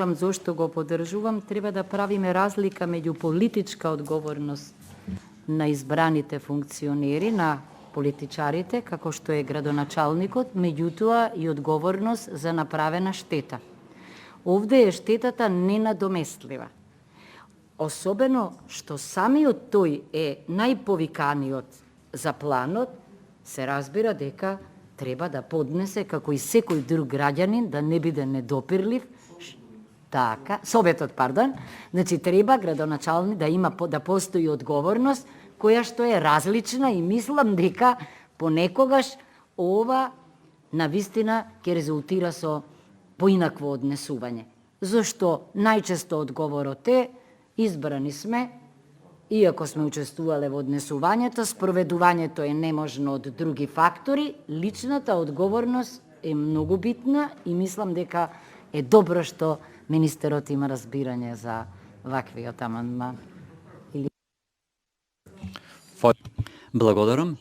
Зошто го поддржувам, треба да правиме разлика меѓу политичка одговорност на избраните функционери, на политичарите, како што е градоначалникот, меѓутоа и одговорност за направена штета. Овде е штетата ненадоместлива. Особено што самиот тој е најповиканиот за планот, се разбира дека треба да поднесе, како и секој друг граѓанин, да не биде недопирлив, така, Советот, пардон, значи треба градоначалник да има, да постои одговорност, која што е различна и мислам дека понекогаш ова навистина ќе резултира со поинакво однесување. Зошто најчесто одговорот е избрани сме, иако сме учествувале во однесувањето, спроведувањето е неможно од други фактори, личната одговорност е многу битна и мислам дека е добро што министерот има разбирање за ваквиот амандман. Благодарам.